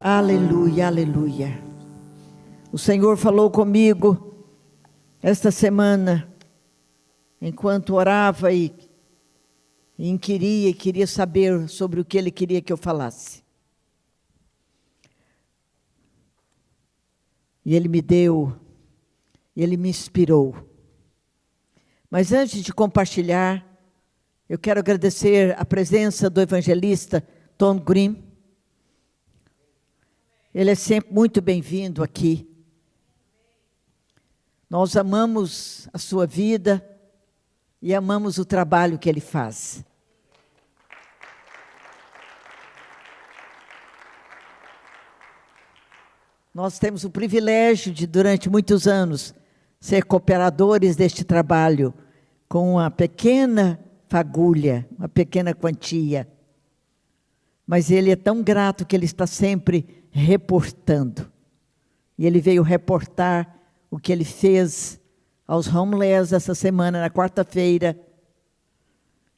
Aleluia, aleluia. O Senhor falou comigo esta semana, enquanto orava e inquiria e queria saber sobre o que Ele queria que eu falasse. E Ele me deu, Ele me inspirou. Mas antes de compartilhar, eu quero agradecer a presença do evangelista Tom Green. Ele é sempre muito bem-vindo aqui. Nós amamos a sua vida e amamos o trabalho que ele faz. Nós temos o privilégio de, durante muitos anos, ser cooperadores deste trabalho, com uma pequena fagulha, uma pequena quantia. Mas ele é tão grato que ele está sempre reportando. E ele veio reportar o que ele fez aos homeless essa semana, na quarta-feira,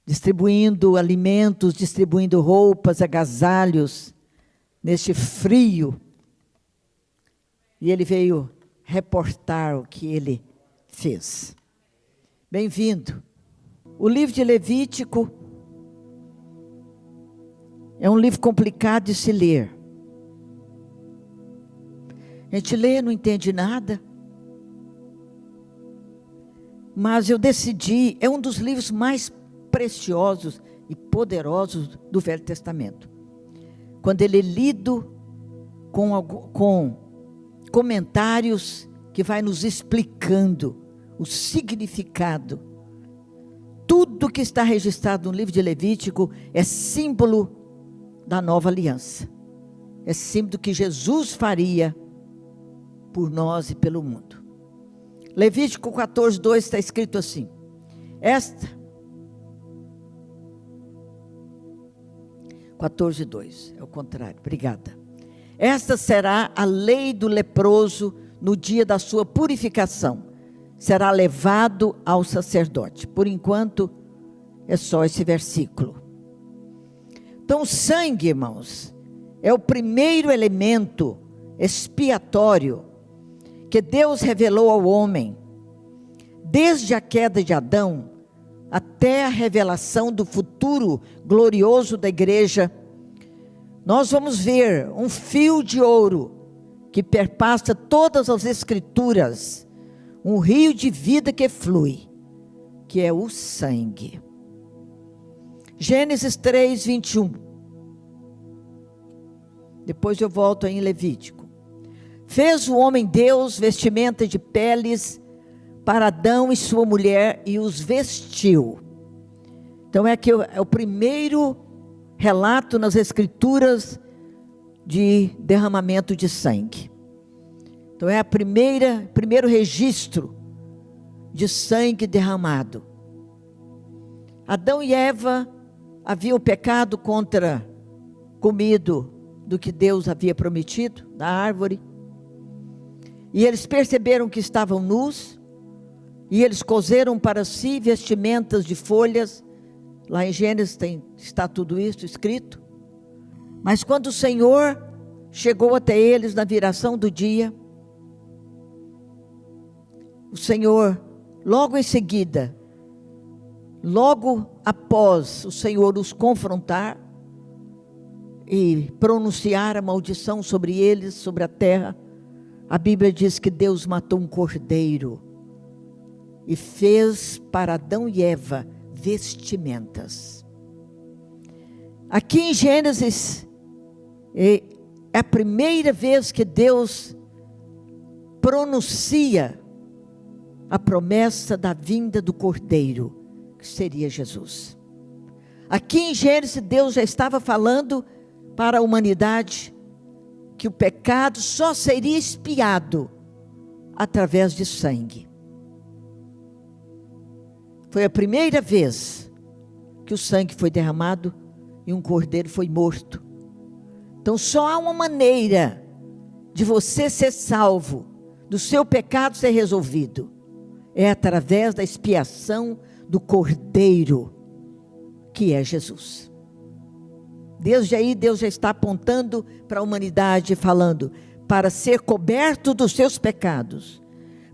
distribuindo alimentos, distribuindo roupas, agasalhos, neste frio. E ele veio reportar o que ele fez. Bem-vindo. O livro de Levítico é um livro complicado de se ler. A gente lê, não entende nada. Mas eu decidi, é um dos livros mais preciosos e poderosos do Velho Testamento. Quando ele é lido com comentários que vai nos explicando o significado. Tudo que está registrado no livro de Levítico é símbolo da nova aliança. É símbolo do que Jesus faria por nós e pelo mundo. Levítico 14:2 está escrito assim: 14:2, é o contrário, obrigada. Esta será a lei do leproso no dia da sua purificação. Será levado ao sacerdote. Por enquanto, é só esse versículo. Então, o sangue, irmãos, é o primeiro elemento expiatório que Deus revelou ao homem, desde a queda de Adão, até a revelação do futuro glorioso da igreja. Nós vamos ver um fio de ouro que perpassa todas as escrituras, um rio de vida que flui, que é o sangue. Gênesis 3:21. Depois eu volto em Levítico. Fez o homem Deus vestimenta de peles para Adão e sua mulher e os vestiu. Então é o primeiro relato nas escrituras de derramamento de sangue. Então é primeiro registro de sangue derramado. Adão e Eva haviam pecado comido do que Deus havia prometido, da árvore. E eles perceberam que estavam nus, e eles coseram para si vestimentas de folhas. Lá em Gênesis está tudo isso escrito. Mas quando o Senhor chegou até eles na viração do dia, o Senhor, logo em seguida, logo após o Senhor os confrontar e pronunciar a maldição sobre eles, sobre a terra, a Bíblia diz que Deus matou um cordeiro e fez para Adão e Eva vestimentas. Aqui em Gênesis é a primeira vez que Deus pronuncia a promessa da vinda do cordeiro, que seria Jesus. Aqui em Gênesis Deus já estava falando para a humanidade que o pecado só seria expiado através de sangue. Foi a primeira vez que o sangue foi derramado e um cordeiro foi morto. Então só há uma maneira de você ser salvo, do seu pecado ser resolvido, é através da expiação do cordeiro, que é Jesus. Desde aí, Deus já está apontando para a humanidade, falando, para ser coberto dos seus pecados,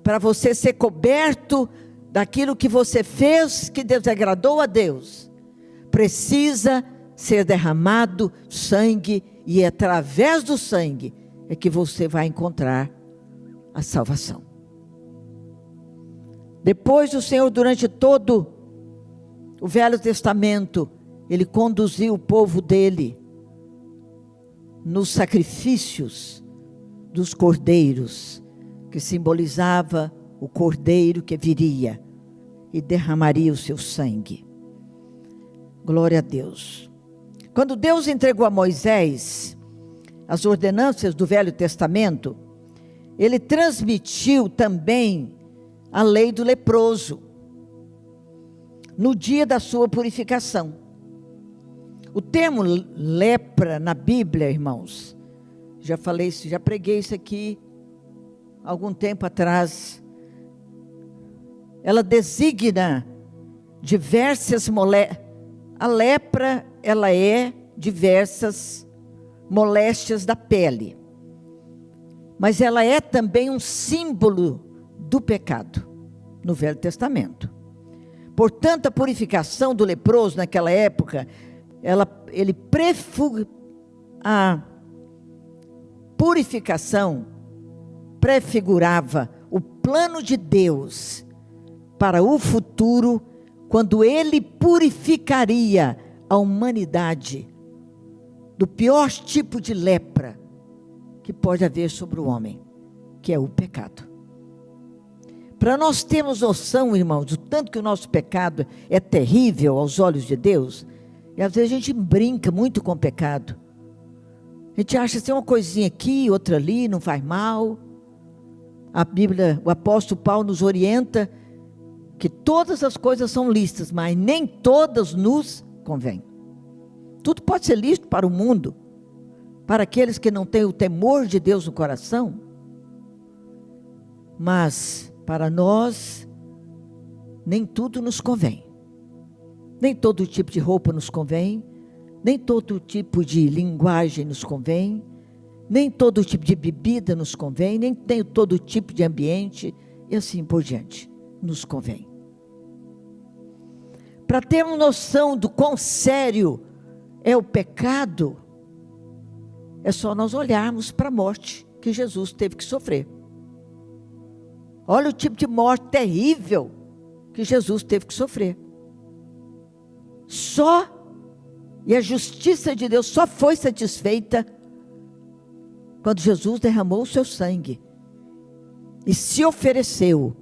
para você ser coberto daquilo que você fez, que desagradou a Deus, precisa ser derramado sangue, e através do sangue é que você vai encontrar a salvação. Depois o Senhor, durante todo o Velho Testamento, Ele conduziu o povo dele nos sacrifícios dos cordeiros, que simbolizava o cordeiro que viria e derramaria o seu sangue. Glória a Deus. Quando Deus entregou a Moisés as ordenanças do Velho Testamento, Ele transmitiu também a lei do leproso, no dia da sua purificação. O termo lepra na Bíblia, irmãos, já falei isso, já preguei isso aqui algum tempo atrás. Ela designa diversas moléstias. A lepra, ela é diversas moléstias da pele, mas ela é também um símbolo do pecado no Velho Testamento. Portanto, a purificação do leproso naquela época, a purificação prefigurava o plano de Deus para o futuro, quando Ele purificaria a humanidade do pior tipo de lepra que pode haver sobre o homem, que é o pecado. Para nós termos noção, irmãos, do tanto que o nosso pecado é terrível aos olhos de Deus, e às vezes a gente brinca muito com o pecado. A gente acha assim, uma coisinha aqui, outra ali, não faz mal. A Bíblia, o apóstolo Paulo nos orienta que todas as coisas são lícitas, mas nem todas nos convêm. Tudo pode ser lícito para o mundo, para aqueles que não têm o temor de Deus no coração, mas para nós, nem tudo nos convém. Nem todo tipo de roupa nos convém, nem todo tipo de linguagem nos convém, nem todo tipo de bebida nos convém, nem todo tipo de ambiente, e assim por diante, nos convém. Para termos noção do quão sério é o pecado, é só nós olharmos para a morte que Jesus teve que sofrer. Olha o tipo de morte terrível que Jesus teve que sofrer. E a justiça de Deus só foi satisfeita quando Jesus derramou o seu sangue e se ofereceu.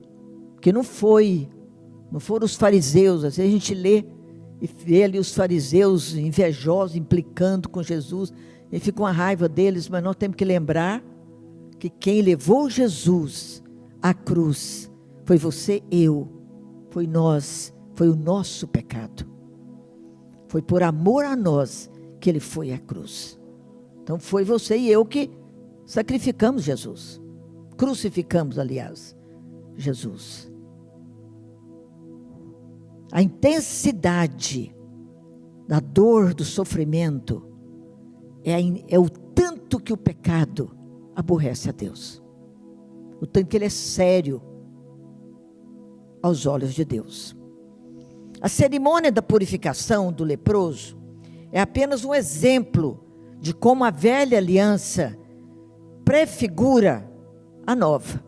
Porque não foram os fariseus. Às vezes a gente lê e vê ali os fariseus invejosos, implicando com Jesus, e fica uma raiva deles, mas nós temos que lembrar que quem levou Jesus à cruz foi você, eu, foi nós, foi o nosso pecado. Foi por amor a nós que Ele foi à cruz. Então foi você e eu que sacrificamos Jesus. Crucificamos, aliás, Jesus. A intensidade da dor, do sofrimento, é o tanto que o pecado aborrece a Deus. O tanto que ele é sério aos olhos de Deus. A cerimônia da purificação do leproso é apenas um exemplo de como a velha aliança prefigura a nova.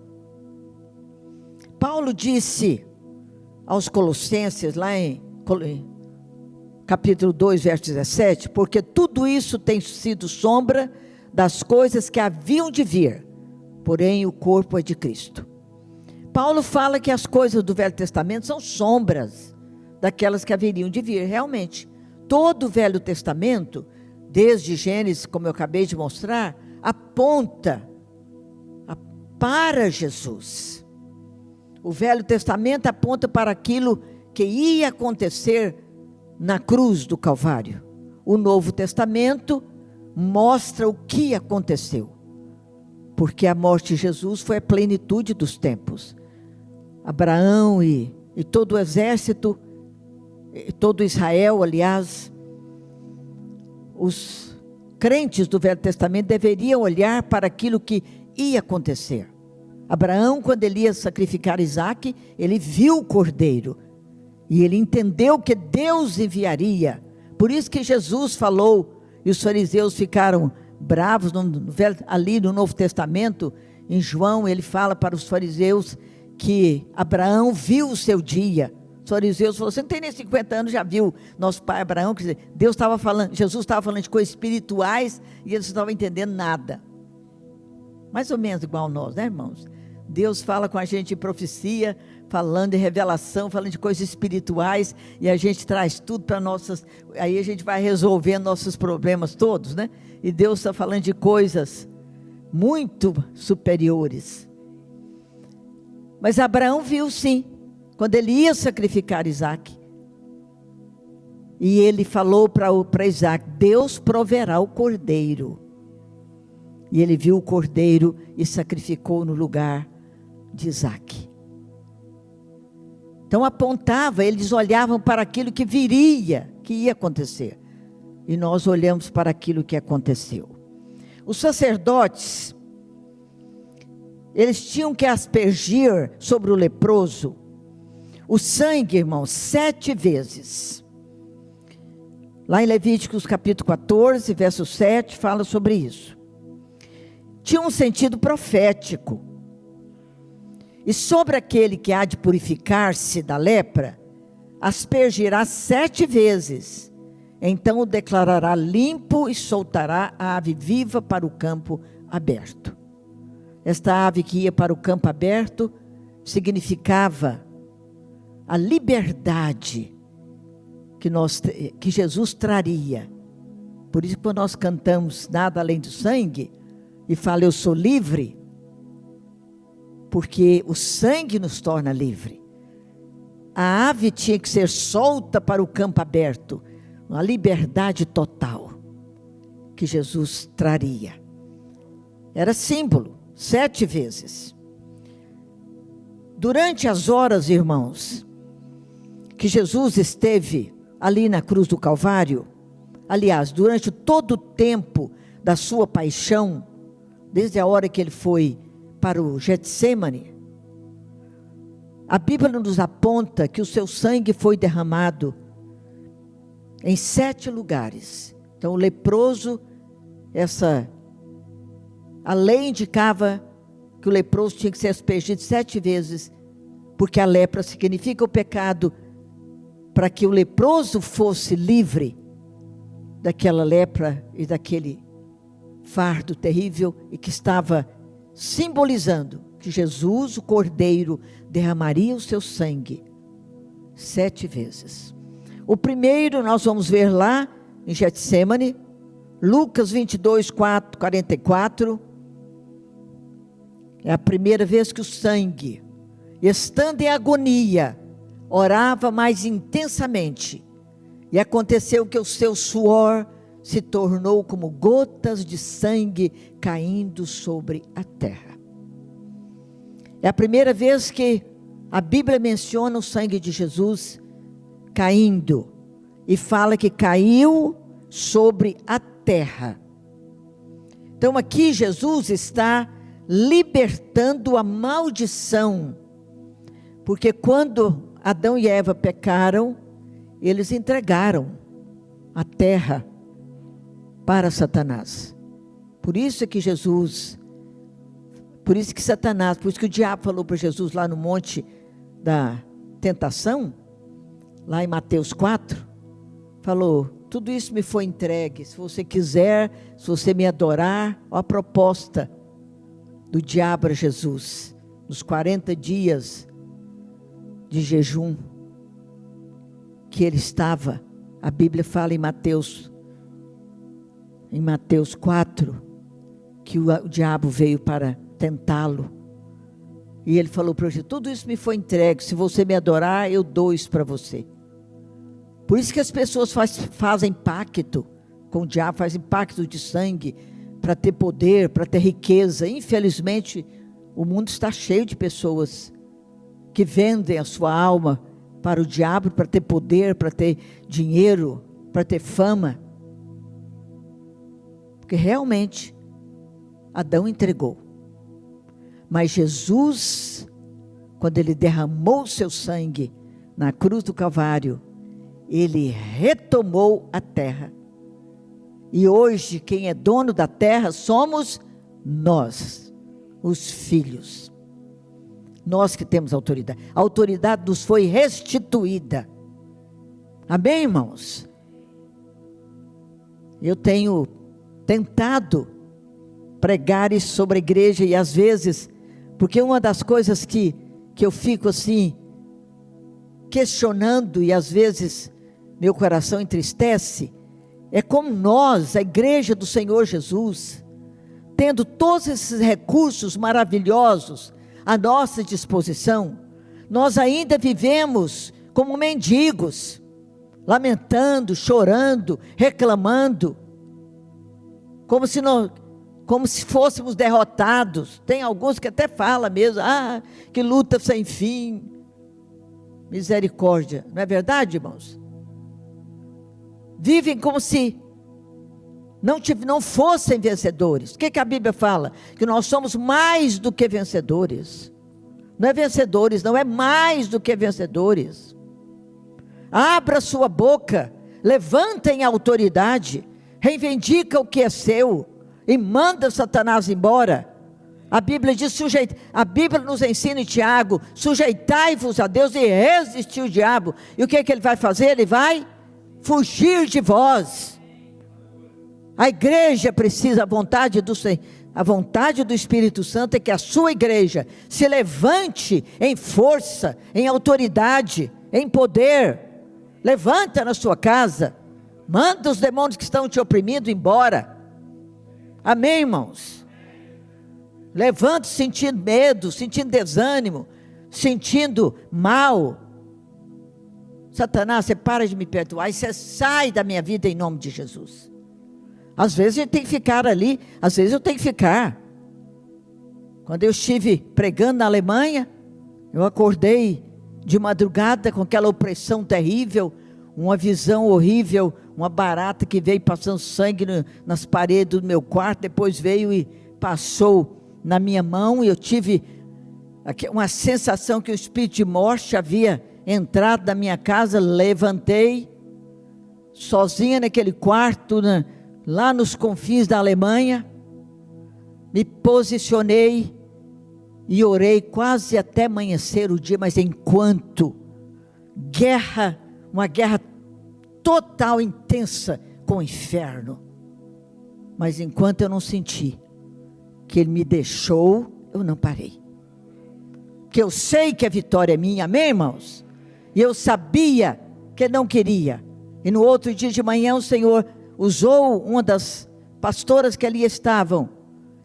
Paulo disse aos Colossenses, lá em capítulo 2, verso 17, porque tudo isso tem sido sombra das coisas que haviam de vir, porém o corpo é de Cristo. Paulo fala que as coisas do Velho Testamento são sombras daquelas que haveriam de vir. Realmente, todo o Velho Testamento, desde Gênesis, como eu acabei de mostrar, aponta para Jesus. O Velho Testamento aponta para aquilo que ia acontecer na cruz do Calvário. O Novo Testamento mostra o que aconteceu, porque a morte de Jesus foi a plenitude dos tempos. Abraão e todo o exército, todo Israel, aliás, os crentes do Velho Testamento deveriam olhar para aquilo que ia acontecer. Abraão, quando ele ia sacrificar Isaque, ele viu o cordeiro. E ele entendeu que Deus enviaria. Por isso que Jesus falou, e os fariseus ficaram bravos, ali no Novo Testamento, em João, ele fala para os fariseus que Abraão viu o seu dia. Os fariseus falaram, você não tem nem 50 anos, já viu nosso pai Abraão? Quer dizer, Jesus estava falando de coisas espirituais e eles não estavam entendendo nada. Mais ou menos igual nós, né, irmãos? Deus fala com a gente em profecia, falando em revelação, falando de coisas espirituais, e a gente traz tudo para nossas, aí a gente vai resolvendo nossos problemas todos, né? E Deus está falando de coisas muito superiores. Mas Abraão viu sim, quando ele ia sacrificar Isaque, e ele falou para Isaque, Deus proverá o cordeiro. E ele viu o cordeiro e sacrificou no lugar de Isaque. Então apontava, eles olhavam para aquilo que viria, que ia acontecer. E nós olhamos para aquilo que aconteceu. Os sacerdotes, eles tinham que aspergir sobre o leproso o sangue, irmãos, 7 vezes. Lá em Levíticos capítulo 14, verso 7, fala sobre isso. Tinha um sentido profético. E sobre aquele que há de purificar-se da lepra, aspergirá 7 vezes. Então o declarará limpo e soltará a ave viva para o campo aberto. Esta ave que ia para o campo aberto significava a liberdade que Jesus traria. Por isso que quando nós cantamos nada além do sangue, e fala eu sou livre, porque o sangue nos torna livre. A ave tinha que ser solta para o campo aberto, uma liberdade total que Jesus traria. Era símbolo, 7 vezes. Durante as horas, irmãos, que Jesus esteve ali na cruz do Calvário, aliás, durante todo o tempo da sua paixão, desde a hora que ele foi para o Getsemane, a Bíblia nos aponta que o seu sangue foi derramado em 7 lugares. Então o leproso, a lei indicava que o leproso tinha que ser aspergido 7 vezes, porque a lepra significa o pecado. Para que o leproso fosse livre daquela lepra e daquele fardo terrível, e que estava simbolizando que Jesus, o Cordeiro, derramaria o seu sangue 7 vezes. O primeiro nós vamos ver lá em Getsemane, Lucas 22, 44. É a primeira vez que o sangue, estando em agonia, orava mais intensamente, e aconteceu que o seu suor se tornou como gotas de sangue caindo sobre a terra. É a primeira vez que a Bíblia menciona o sangue de Jesus caindo, e fala que caiu sobre a terra. Então aqui Jesus está libertando a maldição, porque quando Adão e Eva pecaram, eles entregaram a terra para Satanás. Por isso que Satanás, por isso que o diabo falou para Jesus lá no monte da tentação, lá em Mateus 4, falou, tudo isso me foi entregue, se você quiser, se você me adorar, a proposta do diabo a Jesus, nos 40 dias de jejum, que ele estava, a Bíblia fala em Mateus 4, que o diabo veio para tentá-lo, e ele falou para Jesus, tudo isso me foi entregue, se você me adorar, eu dou isso para você. Por isso que as pessoas fazem pacto com o diabo, fazem pacto de sangue, para ter poder, para ter riqueza. Infelizmente, o mundo está cheio de pessoas que vendem a sua alma para o diabo, para ter poder, para ter dinheiro, para ter fama. que realmente Adão entregou. Mas Jesus, quando ele derramou seu sangue na cruz do Calvário, ele retomou a terra. E hoje quem é dono da terra somos nós, os filhos. Nós que temos autoridade. A autoridade nos foi restituída. Amém, irmãos? Eu tenho tentado pregar isso sobre a igreja e às vezes, porque uma das coisas que eu fico assim, questionando e às vezes meu coração entristece, é como nós, a igreja do Senhor Jesus, tendo todos esses recursos maravilhosos à nossa disposição, nós ainda vivemos como mendigos, lamentando, chorando, reclamando, como se fôssemos derrotados. Tem alguns que até falam mesmo, que luta sem fim, misericórdia, não é verdade, irmãos? Vivem como se não fossem vencedores. O que a Bíblia fala? Que nós somos mais do que vencedores. Não é vencedores, não, é mais do que vencedores. Abra sua boca, levanta em autoridade, reivindica o que é seu e manda Satanás embora. A Bíblia diz, a Bíblia nos ensina em Tiago, sujeitai-vos a Deus e resistir o diabo. E o que ele vai fazer? Ele vai fugir de vós. A igreja precisa, a vontade do Espírito Santo é que a sua igreja se levante em força, em autoridade, em poder. Levanta na sua casa, manda os demônios que estão te oprimindo embora. Amém, irmãos? Levante sentindo medo, sentindo desânimo, sentindo mal. Satanás, você para de me perdoar e você sai da minha vida em nome de Jesus. Às vezes a gente tem que ficar ali, às vezes eu tenho que ficar. Quando eu estive pregando na Alemanha, eu acordei de madrugada com aquela opressão terrível, uma visão horrível, uma barata que veio passando sangue nas paredes do meu quarto, depois veio e passou na minha mão, e eu tive uma sensação que o espírito de morte havia entrado na minha casa. Levantei, sozinha naquele quarto, lá nos confins da Alemanha, me posicionei e orei quase até amanhecer o dia, mas enquanto uma guerra total, intensa com o inferno, mas enquanto eu não senti que ele me deixou, eu não parei, que eu sei que a vitória é minha, amém, irmãos? E eu sabia que ele não queria, e no outro dia de manhã o Senhor usou uma das pastoras que ali estavam,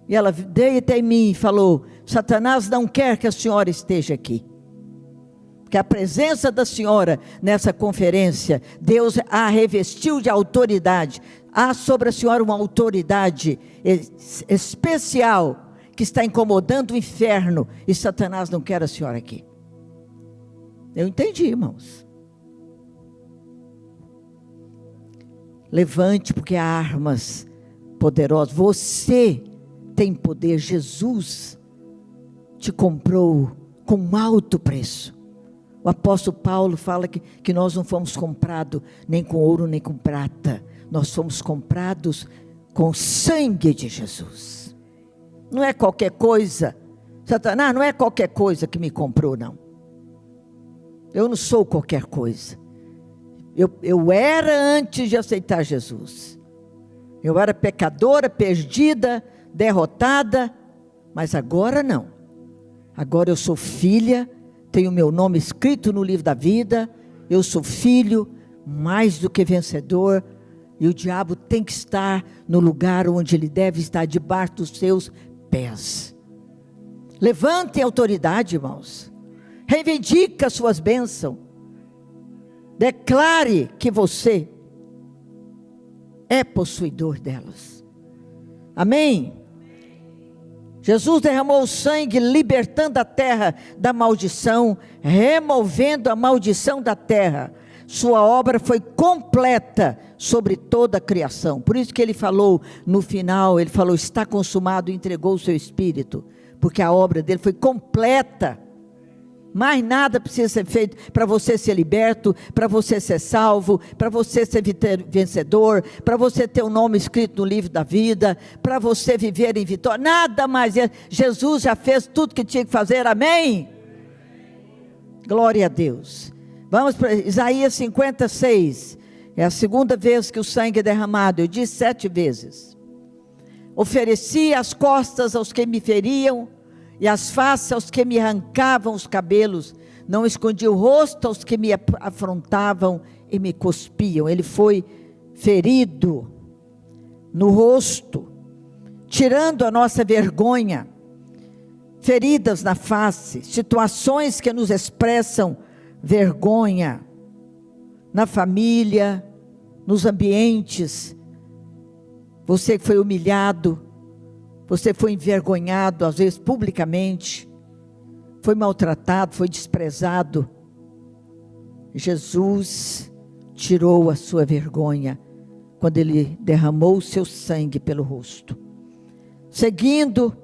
e ela veio até mim e falou: Satanás não quer que a senhora esteja aqui, porque a presença da senhora nessa conferência, Deus a revestiu de autoridade. Há sobre a senhora uma autoridade especial, que está incomodando o inferno, e Satanás não quer a senhora aqui. Eu entendi, irmãos. Levante, porque há armas poderosas. Você tem poder. Jesus te comprou com um alto preço. O apóstolo Paulo fala que nós não fomos comprados nem com ouro nem com prata. Nós fomos comprados com o sangue de Jesus. Não é qualquer coisa. Satanás, não é qualquer coisa que me comprou, não. Eu não sou qualquer coisa. Eu era antes de aceitar Jesus. Eu era pecadora, perdida, derrotada, mas agora não. Agora eu sou filha, tenho meu nome escrito no livro da vida, eu sou filho, mais do que vencedor, e o diabo tem que estar no lugar onde ele deve estar, debaixo dos seus pés. Levante a autoridade, irmãos. Reivindique as suas bênçãos. Declare que você é possuidor delas. Amém? Jesus derramou o sangue, libertando a terra da maldição, removendo a maldição da terra. sua obra foi completa sobre toda a criação. Por isso que ele falou no final, ele falou, está consumado, entregou o seu espírito, porque a obra dele foi completa. Mais nada precisa ser feito para você ser liberto, para você ser salvo, para você ser vencedor, para você ter o nome escrito no livro da vida, para você viver em vitória. Nada mais. Jesus já fez tudo que tinha que fazer. Amém? Glória a Deus. Vamos para Isaías 56. É a segunda vez que o sangue é derramado. Eu disse 7 vezes. Ofereci as costas aos que me feriam, e as faces aos que me arrancavam os cabelos. Não escondi o rosto aos que me afrontavam e me cuspiam. Ele foi ferido no rosto, tirando a nossa vergonha, feridas na face, situações que nos expressam vergonha, na família, nos ambientes. Você que foi humilhado, você foi envergonhado, às vezes publicamente, foi maltratado, foi desprezado. Jesus tirou a sua vergonha quando ele derramou o seu sangue pelo rosto. Seguindo,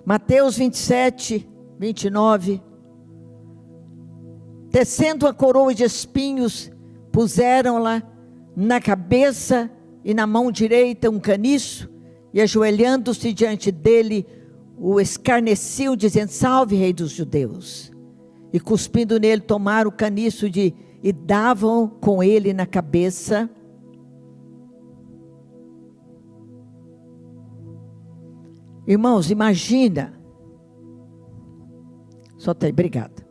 Mateus 27, 29. Tecendo a coroa de espinhos, puseram-la na cabeça e na mão direita um caniço, e ajoelhando-se diante dele, o escarneciam, dizendo, salve, rei dos judeus. E cuspindo nele, tomaram o caniço e davam com ele na cabeça. Irmãos, imagina. Só tem, obrigada.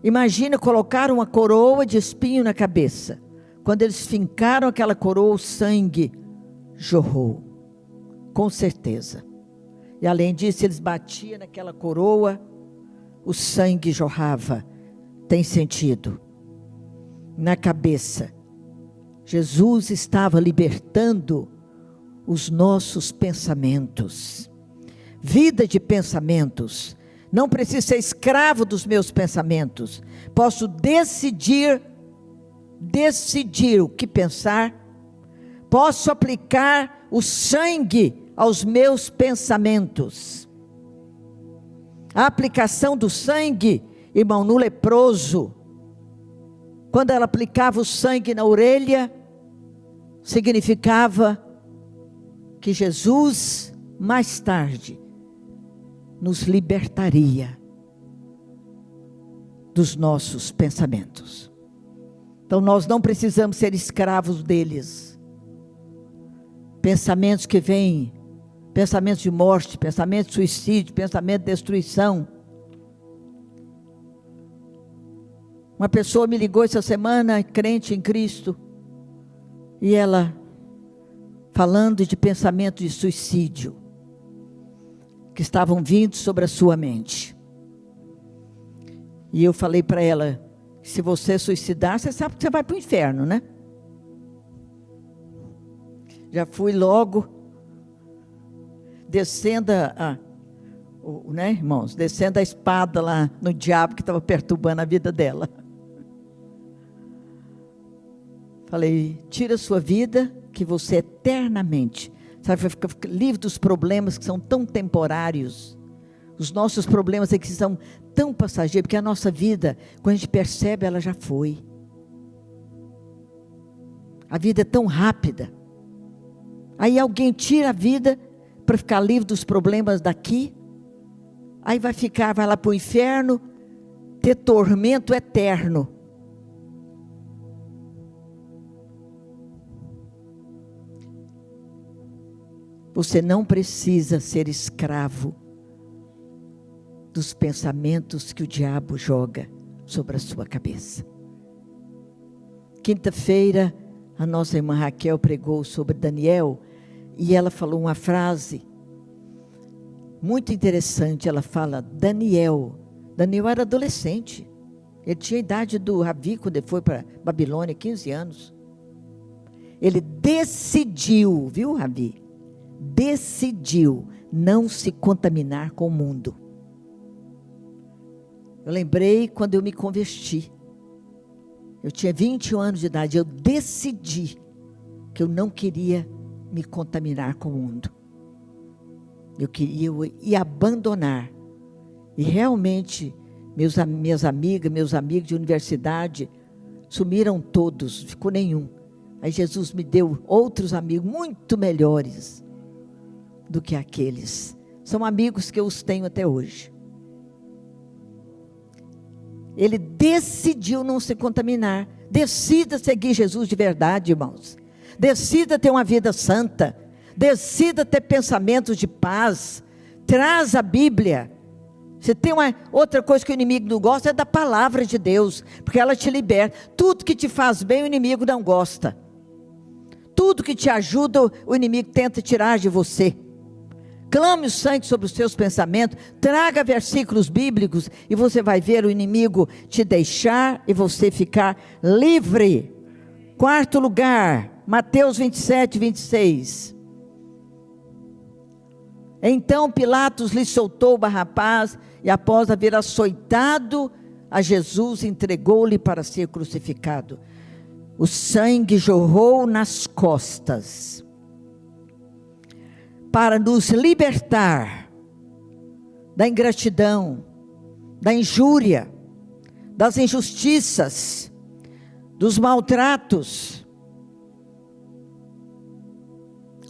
Imagina colocar uma coroa de espinho na cabeça. Quando eles fincaram aquela coroa, o sangue jorrou. Com certeza. E além disso, eles batiam naquela coroa, o sangue jorrava. Tem sentido. Na cabeça. Jesus estava libertando os nossos pensamentos. Vida de pensamentos. Não preciso ser escravo dos meus pensamentos. Posso decidir o que pensar. Posso aplicar o sangue aos meus pensamentos. A aplicação do sangue, irmão, no leproso, quando ela aplicava o sangue na orelha, significava que Jesus, mais tarde, nos libertaria dos nossos pensamentos. Então nós não precisamos ser escravos deles. Pensamentos que vêm, pensamentos de morte, pensamento de suicídio, pensamento de destruição. Uma pessoa me ligou essa semana, crente em Cristo, e ela falando de pensamento de suicídio, que estavam vindo sobre a sua mente. E eu falei para ela, se você suicidar, você sabe que você vai para o inferno, né? Já fui logo descendo né, irmãos? Descendo a espada lá no diabo que estava perturbando a vida dela. Falei, tira a sua vida, que você eternamente, sabe, vai ficar livre dos problemas que são tão temporários. Os nossos problemas aqui são tão passageiros, porque a nossa vida, quando a gente percebe, ela já foi. A vida é tão rápida. Aí alguém tira a vida para ficar livre dos problemas daqui. Aí vai lá para o inferno, ter tormento eterno. Você não precisa ser escravo dos pensamentos que o diabo joga sobre a sua cabeça. Quinta-feira, a nossa irmã Raquel pregou sobre Daniel, e ela falou uma frase muito interessante. Ela fala, Daniel era adolescente, ele tinha a idade do Ravi quando ele foi para Babilônia, 15 anos. Ele decidiu, viu, Ravi? Decidiu não se contaminar com o mundo. Eu lembrei quando eu me converti. Eu tinha 21 anos de idade, eu decidi que eu não queria me contaminar com o mundo. Eu ia abandonar. E realmente, minhas amigas, meus amigos de universidade, sumiram todos, não ficou nenhum. Aí Jesus me deu outros amigos muito melhores do que aqueles. São amigos que eu os tenho até hoje. Ele decidiu não se contaminar. Decida seguir Jesus de verdade, irmãos. Decida ter uma vida santa. Decida ter pensamentos de paz. Traz a Bíblia. Se tem uma outra coisa que o inimigo não gosta, é da palavra de Deus, porque ela te liberta. Tudo que te faz bem, o inimigo não gosta. Tudo que te ajuda, o inimigo tenta tirar de você. Clame o sangue sobre os seus pensamentos, traga versículos bíblicos, e você vai ver o inimigo te deixar e você ficar livre. Quarto lugar, Mateus 27, 26. Então Pilatos lhe soltou Barrabás, e após haver açoitado a Jesus, entregou-lhe para ser crucificado. O sangue jorrou nas costas, para nos libertar da ingratidão, da injúria, das injustiças, dos maltratos,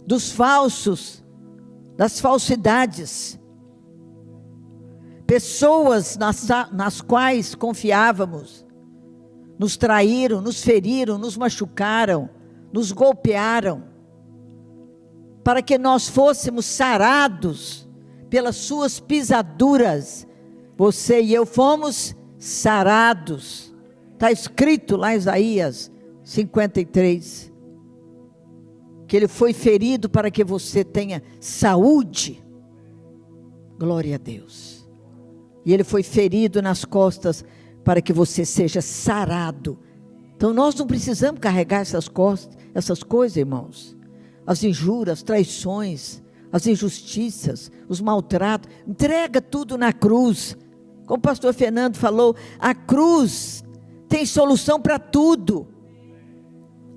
dos falsos, das falsidades. Pessoas nas quais confiávamos, nos traíram, nos feriram, nos machucaram, nos golpearam, para que nós fôssemos sarados pelas suas pisaduras. Você e eu fomos sarados. Está escrito lá em Isaías 53, que ele foi ferido para que você tenha saúde. Glória a Deus. E ele foi ferido nas costas para que você seja sarado. Então nós não precisamos carregar essas coisas, irmãos. As injúrias, as traições, as injustiças, os maltratos. Entrega tudo na cruz. Como o pastor Fernando falou, a cruz tem solução para tudo.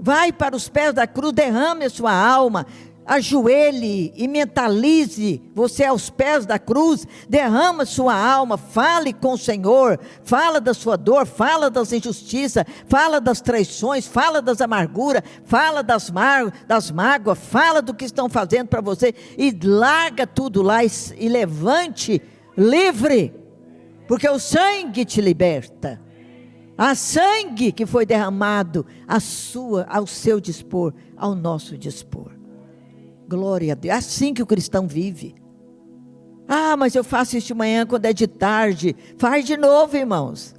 Vai para os pés da cruz, derrame a sua alma, ajoelhe e mentalize você aos pés da cruz, derrama sua alma, fale com o Senhor, fala da sua dor, fala das injustiças, fala das traições, fala das amarguras, fala das mágoas, fala do que estão fazendo para você, e larga tudo lá e levante livre, porque o sangue te liberta. Há sangue que foi derramado ao seu dispor, ao nosso dispor. Glória a Deus. É assim que o cristão vive. Ah, mas eu faço isso de manhã, quando é de tarde. Faz de novo, irmãos.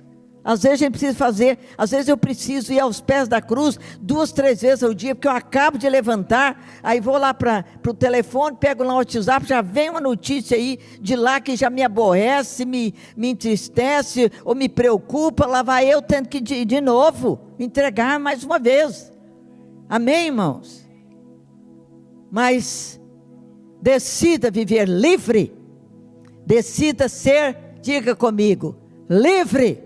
Às vezes a gente precisa fazer, às vezes eu preciso ir aos pés da cruz 2, 3 vezes ao dia, porque eu acabo de levantar, aí vou lá para o telefone, pego lá o WhatsApp, já vem uma notícia aí de lá que já me aborrece, me entristece, ou me preocupa, lá vai eu tendo que de novo entregar mais uma vez. Amém, irmãos? Mas decida viver livre, decida ser, diga comigo, livre.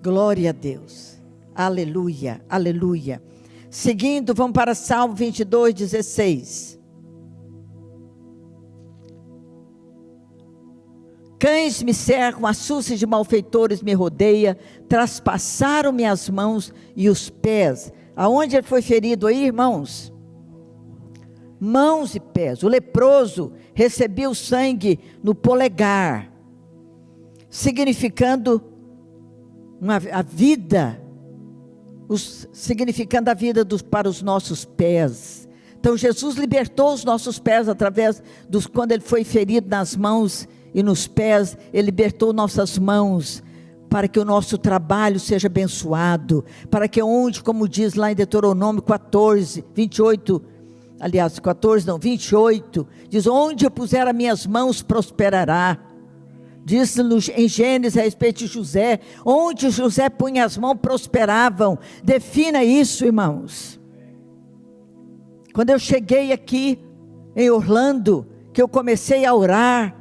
Glória a Deus, aleluia, aleluia. Seguindo, vamos para Salmo 22, 16. Cães me cercam, açúcias de malfeitores me rodeiam, traspassaram-me as mãos e os pés. Aonde ele foi ferido aí, irmãos? Mãos e pés. O leproso recebeu sangue no polegar, significando a vida, significando a vida para os nossos pés. Então Jesus libertou os nossos pés através quando ele foi ferido nas mãos e nos pés, ele libertou nossas mãos, para que o nosso trabalho seja abençoado, para que onde, como diz lá em Deuteronômio 14, 28, aliás 14 não, 28, diz, onde eu puser as minhas mãos prosperará. Diz em Gênesis a respeito de José, onde José punha as mãos prosperavam. Defina isso, irmãos. Quando eu cheguei aqui em Orlando, que eu comecei a orar,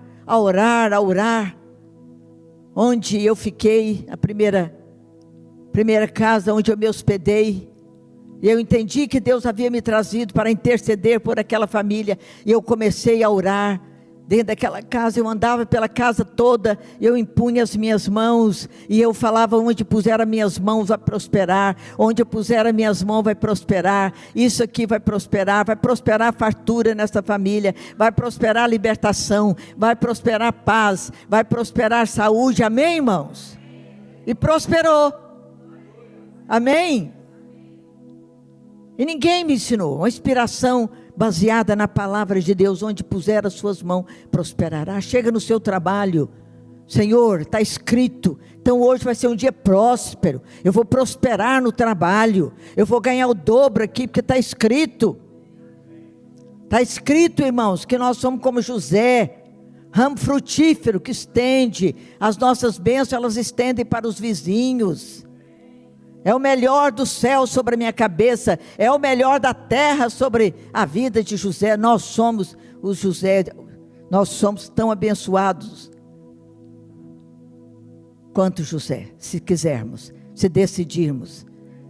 onde eu fiquei primeira casa onde eu me hospedei, e eu entendi que Deus havia me trazido para interceder por aquela família, e eu comecei a orar. Dentro daquela casa, eu andava pela casa toda, eu impunha as minhas mãos, e eu falava: onde puser as minhas mãos vai prosperar, onde eu puser as minhas mãos vai prosperar, isso aqui vai prosperar a fartura nessa família, vai prosperar a libertação, vai prosperar a paz, vai prosperar a saúde, amém, irmãos? E prosperou, amém? E ninguém me ensinou, uma inspiração baseada na palavra de Deus: onde puser as suas mãos, prosperará. Chega no seu trabalho: Senhor, está escrito, então hoje vai ser um dia próspero, eu vou prosperar no trabalho, eu vou ganhar o dobro aqui, porque está escrito, irmãos, que nós somos como José, ramo frutífero que estende, as nossas bênçãos elas estendem para os vizinhos. É o melhor do céu sobre a minha cabeça, é o melhor da terra sobre a vida de José. Nós somos os José, nós somos tão abençoados quanto José, se quisermos, se decidirmos,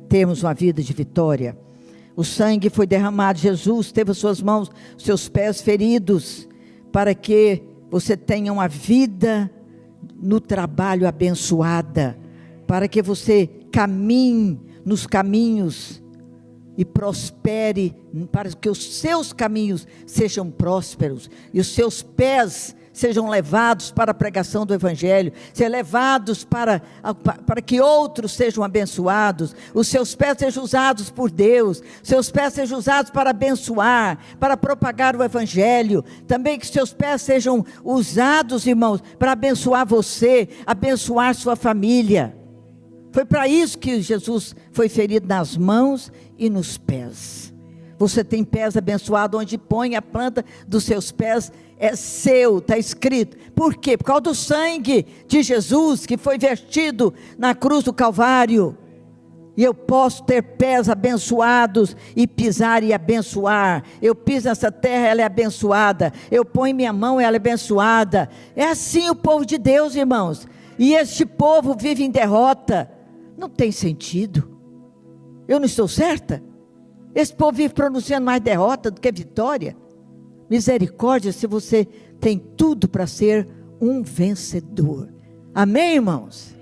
termos uma vida de vitória. O sangue foi derramado, Jesus teve as suas mãos, seus pés feridos, para que você tenha uma vida no trabalho abençoada, para que você caminhe nos caminhos e prospere, para que os seus caminhos sejam prósperos, e os seus pés sejam levados para a pregação do Evangelho, sejam levados para que outros sejam abençoados, os seus pés sejam usados por Deus, seus pés sejam usados para abençoar, para propagar o Evangelho, também que seus pés sejam usados, irmãos, para abençoar você, abençoar sua família. Foi para isso que Jesus foi ferido nas mãos e nos pés. Você tem pés abençoados, onde põe a planta dos seus pés é seu, está escrito. Por quê? Por causa do sangue de Jesus que foi vertido na cruz do Calvário. E eu posso ter pés abençoados e pisar e abençoar. Eu piso nessa terra, ela é abençoada. Eu ponho minha mão, ela é abençoada. É assim o povo de Deus, irmãos. E este povo vive em derrota. Não tem sentido. Eu não estou certa? Esse povo vive pronunciando mais derrota do que vitória. Misericórdia, se você tem tudo para ser um vencedor. Amém, irmãos?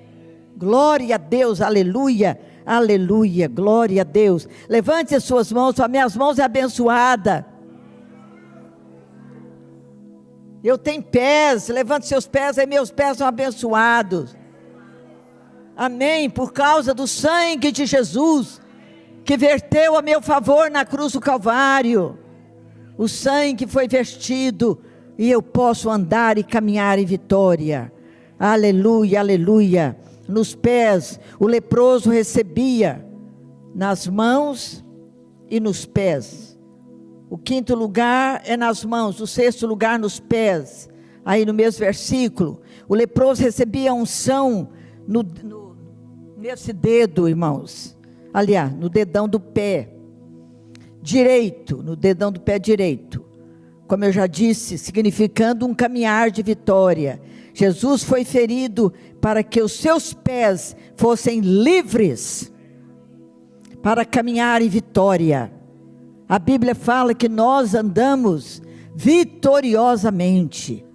Glória a Deus, aleluia, aleluia, glória a Deus. Levante as suas mãos, as minhas mãos é abençoada. Eu tenho pés, levante seus pés, aí meus pés são abençoados. Amém, por causa do sangue de Jesus, que verteu a meu favor na cruz do Calvário. O sangue foi vertido, e eu posso andar e caminhar em vitória. Aleluia, aleluia. Nos pés, o leproso recebia, nas mãos e nos pés. O quinto lugar é nas mãos, o sexto lugar nos pés. Aí no mesmo versículo, o leproso recebia a unção nesse dedo, irmãos, aliás, no dedão do pé direito, no dedão do pé direito, como eu já disse, significando um caminhar de vitória. Jesus foi ferido para que os seus pés fossem livres, para caminhar em vitória. A Bíblia fala que nós andamos vitoriosamente.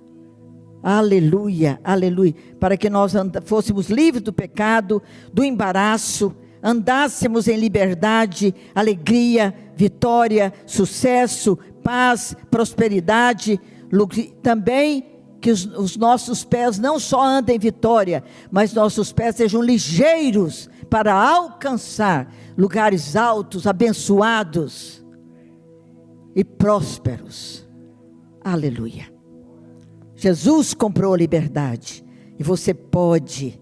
Aleluia, aleluia, para que nós fôssemos livres do pecado, do embaraço, andássemos em liberdade, alegria, vitória, sucesso, paz, prosperidade. Também que os nossos pés não só andem em vitória, mas nossos pés sejam ligeiros para alcançar lugares altos, abençoados e prósperos. Aleluia. Jesus comprou a liberdade, e você pode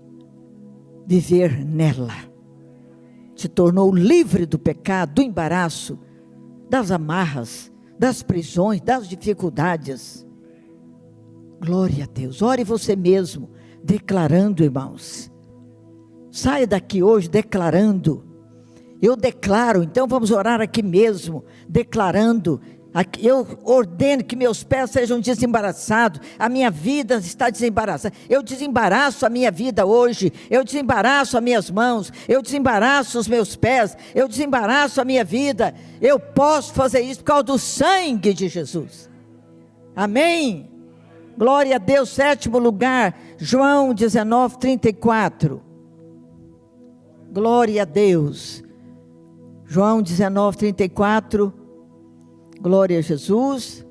viver nela. Te tornou livre do pecado, do embaraço, das amarras, das prisões, das dificuldades. Glória a Deus. Ore você mesmo, declarando, irmãos. Saia daqui hoje declarando. Eu declaro, então vamos orar aqui mesmo, declarando Eu ordeno que meus pés sejam desembaraçados, a minha vida está desembaraçada. Eu desembaraço a minha vida hoje, eu desembaraço as minhas mãos, eu desembaraço os meus pés, eu desembaraço a minha vida. Eu posso fazer isso por causa do sangue de Jesus. Amém? Glória a Deus. Sétimo lugar, João 19:34. Glória a Deus. João 19:34. Glória a Jesus.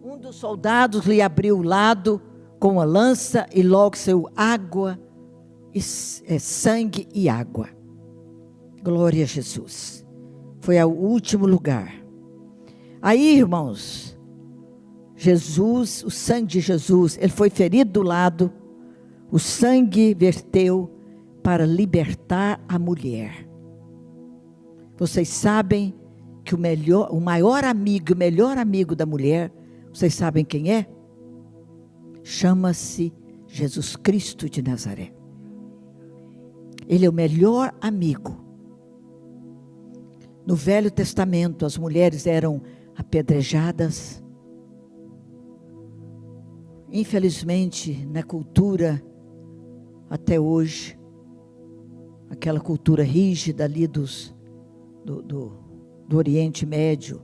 Um dos soldados lhe abriu o lado com uma lança e logo saiu água, sangue e água. Glória a Jesus. Foi ao último lugar. Aí, irmãos, Jesus, o sangue de Jesus, ele foi ferido do lado, o sangue verteu para libertar a mulher. Vocês sabem que o maior amigo, o melhor amigo da mulher, vocês sabem quem é? Chama-se Jesus Cristo de Nazaré. Ele é o melhor amigo. No Velho Testamento, as mulheres eram apedrejadas. Infelizmente, na cultura, até hoje, aquela cultura rígida ali do Oriente Médio,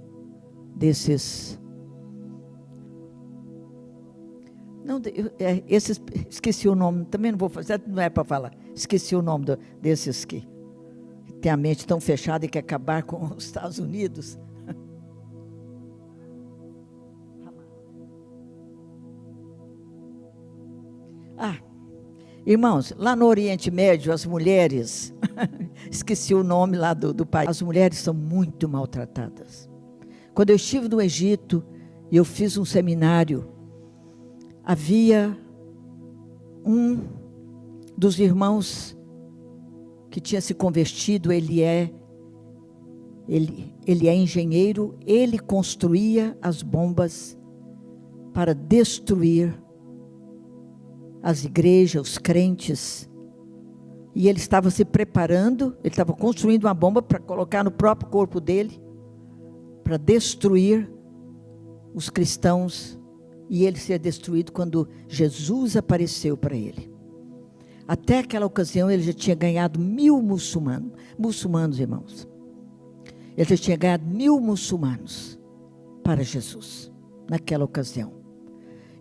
esqueci o nome, também não vou fazer, não é para falar, esqueci o nome desses que tem a mente tão fechada e quer acabar com os Estados Unidos. Irmãos, lá no Oriente Médio, as mulheres, esqueci o nome lá do país, as mulheres são muito maltratadas. Quando eu estive no Egito, e eu fiz um seminário, havia um dos irmãos que tinha se convertido, ele é engenheiro, ele construía as bombas para destruir as igrejas, os crentes, e ele estava se preparando, ele estava construindo uma bomba para colocar no próprio corpo dele, para destruir os cristãos, e ele ser destruído quando Jesus apareceu para ele. Até aquela ocasião ele já tinha ganhado 1000 muçulmanos, irmãos. Ele já tinha ganhado 1000 muçulmanos para Jesus, naquela ocasião.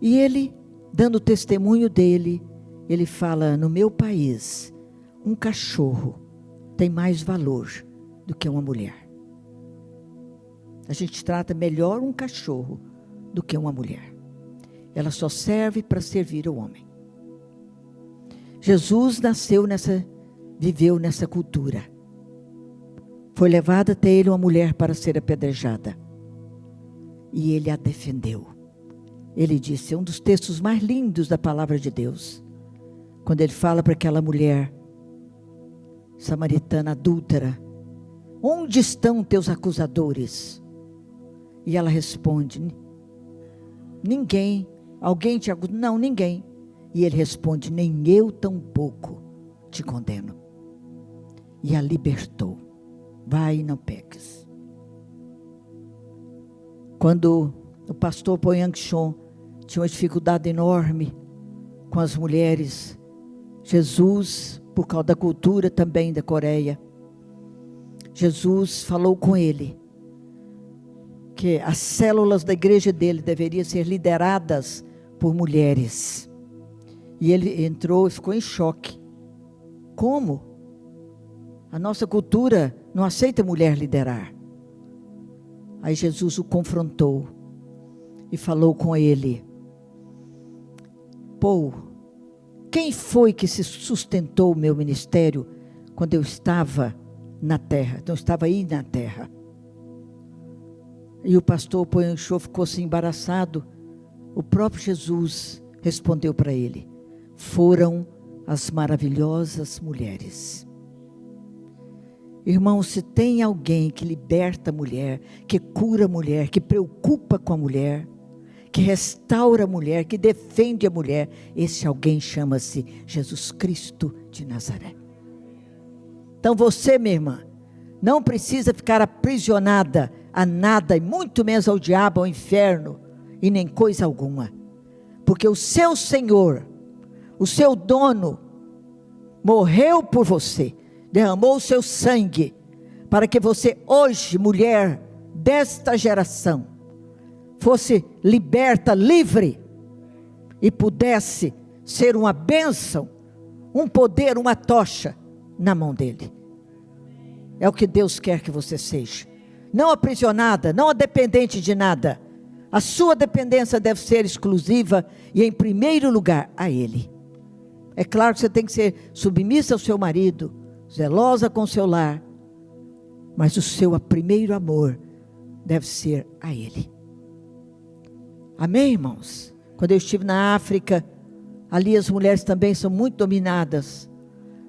E ele, dando o testemunho dele, ele fala: no meu país, um cachorro tem mais valor do que uma mulher. A gente trata melhor um cachorro do que uma mulher. Ela só serve para servir o homem. Jesus viveu nessa cultura. Foi levada até ele uma mulher para ser apedrejada. E ele a defendeu. Ele disse, é um dos textos mais lindos da palavra de Deus, quando ele fala para aquela mulher samaritana adúltera: onde estão teus acusadores? E ela responde: ninguém. Alguém te acusa? Não, ninguém. E ele responde: nem eu tampouco te condeno. E a libertou. Vai e não peques. Quando o pastor Po Yang Chon tinha uma dificuldade enorme com as mulheres, Jesus, por causa da cultura também da Coreia, Jesus falou com ele que as células da igreja dele deveriam ser lideradas por mulheres. E ele entrou e ficou em choque. Como? A nossa cultura não aceita mulher liderar. Aí Jesus o confrontou e falou com ele: Pô, quem foi que se sustentou o meu ministério quando eu estava na terra? Então eu estava aí na terra. E o pastor Po Yang Chon ficou assim embaraçado. O próprio Jesus respondeu para ele: foram as maravilhosas mulheres. Irmão, se tem alguém que liberta a mulher, que cura a mulher, que preocupa com a mulher, que restaura a mulher, que defende a mulher, esse alguém chama-se Jesus Cristo de Nazaré. Então você, minha irmã, não precisa ficar aprisionada a nada, e muito menos ao diabo, ao inferno, e nem coisa alguma. Porque o seu Senhor, o seu dono, morreu por você, derramou o seu sangue, para que você hoje, mulher desta geração, fosse liberta, livre, e pudesse ser uma bênção, um poder, uma tocha na mão dele. É o que Deus quer que você seja. Não aprisionada, não dependente de nada. A sua dependência deve ser exclusiva e em primeiro lugar a Ele. É claro que você tem que ser submissa ao seu marido, zelosa com o seu lar, mas o seu primeiro amor deve ser a Ele. Amém, irmãos? Quando eu estive na África, ali as mulheres também são muito dominadas,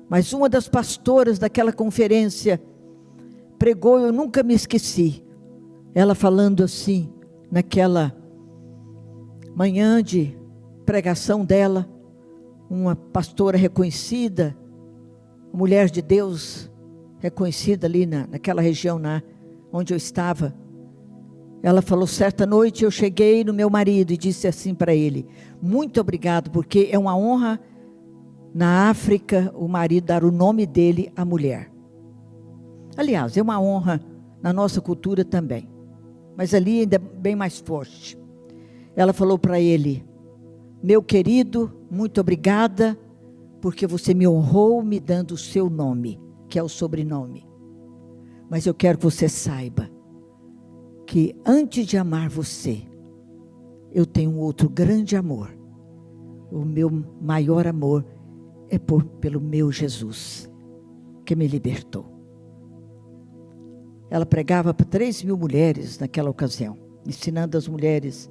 mas uma das pastoras daquela conferência pregou, eu nunca me esqueci, ela falando assim, naquela manhã de pregação dela, uma pastora reconhecida, mulher de Deus, reconhecida ali naquela região onde eu estava. Ela falou, certa noite eu cheguei no meu marido e disse assim para ele, muito obrigado, porque é uma honra na África o marido dar o nome dele à mulher. Aliás, é uma honra na nossa cultura também, mas ali ainda é bem mais forte. Ela falou para ele, meu querido, muito obrigada, porque você me honrou me dando o seu nome, que é o sobrenome. Mas eu quero que você saiba, que antes de amar você, eu tenho um outro grande amor. O meu maior amor é pelo meu Jesus, que me libertou. Ela pregava para 3.000 mulheres naquela ocasião, ensinando as mulheres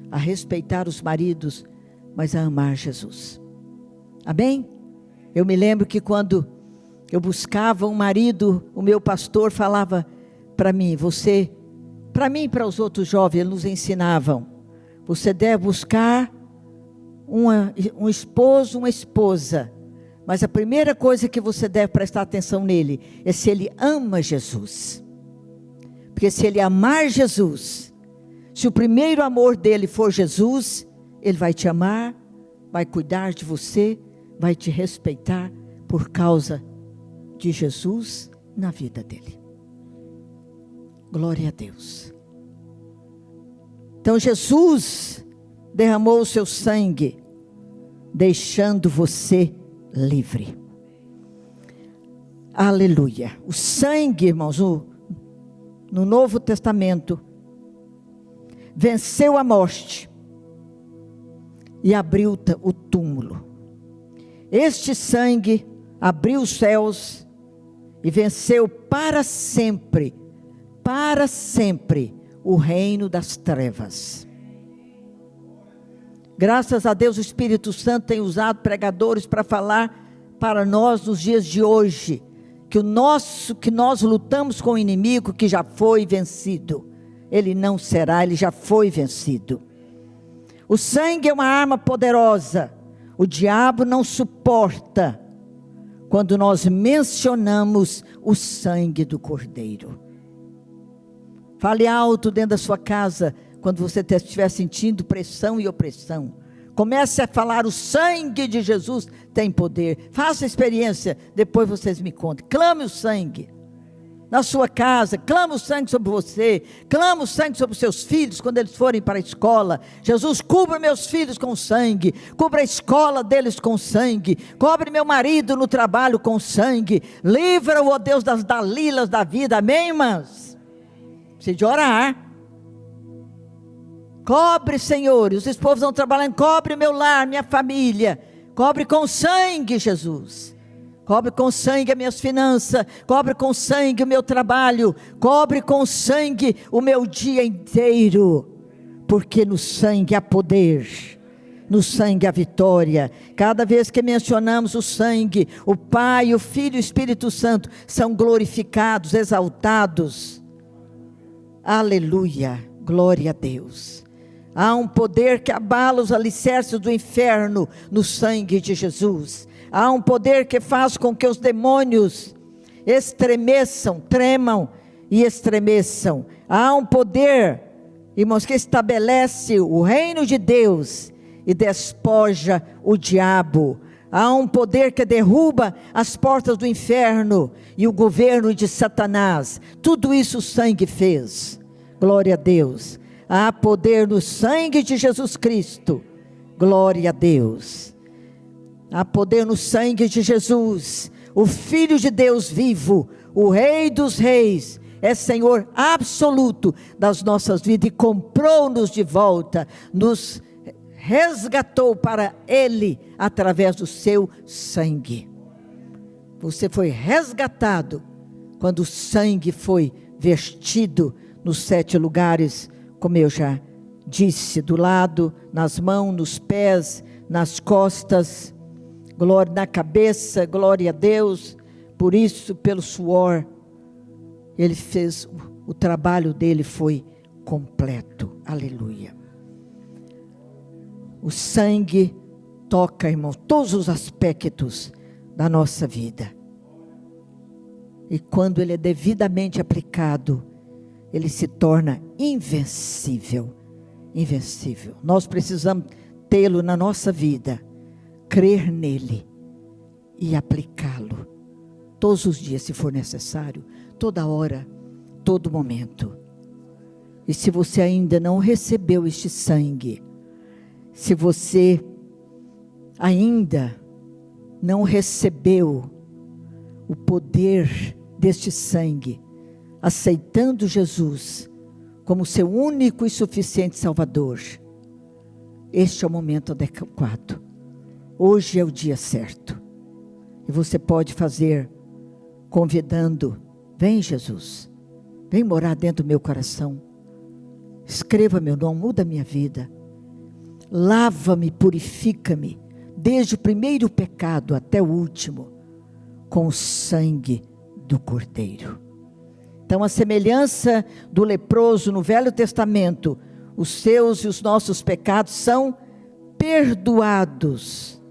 a respeitar os maridos, mas a amar Jesus. Amém? Eu me lembro que quando eu buscava um marido, o meu pastor falava para mim, para mim e para os outros jovens, eles nos ensinavam, você deve buscar um esposo, uma esposa, mas a primeira coisa que você deve prestar atenção nele, é se ele ama Jesus. Porque se ele amar Jesus, se o primeiro amor dele for Jesus, ele vai te amar, vai cuidar de você, vai te respeitar por causa de Jesus na vida dele. Glória a Deus. Então Jesus derramou o seu sangue, deixando você livre. Aleluia. O sangue, irmãos, no Novo Testamento, venceu a morte e abriu o túmulo. Este sangue abriu os céus e venceu para sempre o reino das trevas. Graças a Deus o Espírito Santo tem usado pregadores para falar para nós nos dias de hoje, que nós lutamos com o inimigo que já foi vencido. Ele não será, ele já foi vencido. O sangue é uma arma poderosa. O diabo não suporta quando nós mencionamos o sangue do Cordeiro. Fale alto dentro da sua casa, quando você estiver sentindo pressão e opressão. Comece a falar, o sangue de Jesus tem poder. Faça a experiência, depois vocês me contem. Clame o sangue na sua casa, clame o sangue sobre você, clame o sangue sobre os seus filhos, quando eles forem para a escola. Jesus, cubra meus filhos com sangue, cubra a escola deles com sangue, cobre meu marido no trabalho com sangue, livra-o, ó Deus, das Dalilas da vida, amém, irmãs? Precisa de orar. Cobre, Senhor, os esposos vão trabalhando, cobre meu lar, minha família, cobre com sangue, Jesus, cobre com sangue as minhas finanças, cobre com sangue o meu trabalho, cobre com sangue o meu dia inteiro, porque no sangue há poder, no sangue há vitória. Cada vez que mencionamos o sangue, o Pai, o Filho e o Espírito Santo são glorificados, exaltados. Aleluia, glória a Deus. Há um poder que abala os alicerces do inferno no sangue de Jesus. Há um poder que faz com que os demônios estremeçam, tremam e estremeçam. Há um poder, irmãos, que estabelece o reino de Deus e despoja o diabo. Há um poder que derruba as portas do inferno e o governo de Satanás. Tudo isso o sangue fez. Glória a Deus. Há poder no sangue de Jesus Cristo. Glória a Deus. Há poder no sangue de Jesus, o Filho de Deus vivo, o Rei dos Reis, é Senhor absoluto das nossas vidas e comprou-nos de volta, nos resgatou para Ele através do seu sangue. Você foi resgatado quando o sangue foi vertido nos 7 lugares, como eu já disse, do lado, nas mãos, nos pés, nas costas, glória, na cabeça, glória a Deus. Por isso, pelo suor, Ele fez, o trabalho dele foi completo, aleluia. O sangue toca, irmão, todos os aspectos da nossa vida. E quando ele é devidamente aplicado, ele se torna invencível. Invencível. Nós precisamos tê-lo na nossa vida, crer nele e aplicá-lo todos os dias, se for necessário, toda hora, todo momento. E se você ainda não recebeu este sangue, se você ainda não recebeu o poder deste sangue, aceitando Jesus como seu único e suficiente Salvador, este é o momento adequado. Hoje é o dia certo. E você pode fazer convidando: vem Jesus, vem morar dentro do meu coração. Escreva meu nome, muda a minha vida. Lava-me, purifica-me, desde o primeiro pecado até o último, com o sangue do Cordeiro. Então, a semelhança do leproso no Velho Testamento, os seus e os nossos pecados são perdoados.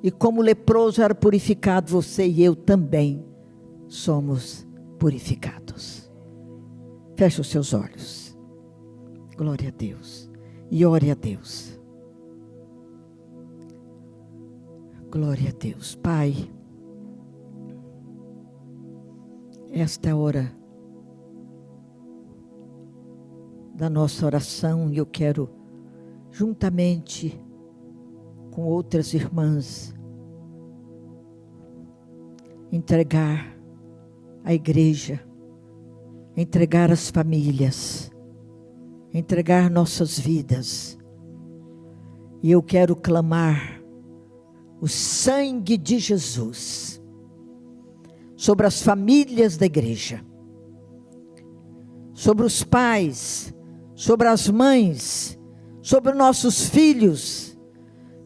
E como o leproso era purificado, você e eu também somos purificados. Feche os seus olhos. Glória a Deus. E ore a Deus. Glória a Deus. Pai, esta é a hora da nossa oração e eu quero, juntamente com outras irmãs, entregar a igreja, entregar as famílias, entregar nossas vidas. E eu quero clamar o sangue de Jesus sobre as famílias da igreja, sobre os pais, sobre as mães, sobre nossos filhos.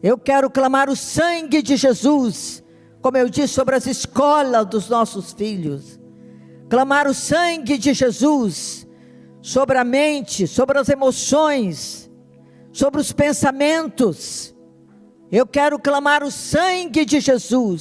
Eu quero clamar o sangue de Jesus, como eu disse, sobre as escolas dos nossos filhos. Clamar o sangue de Jesus sobre a mente, sobre as emoções, sobre os pensamentos. Eu quero clamar o sangue de Jesus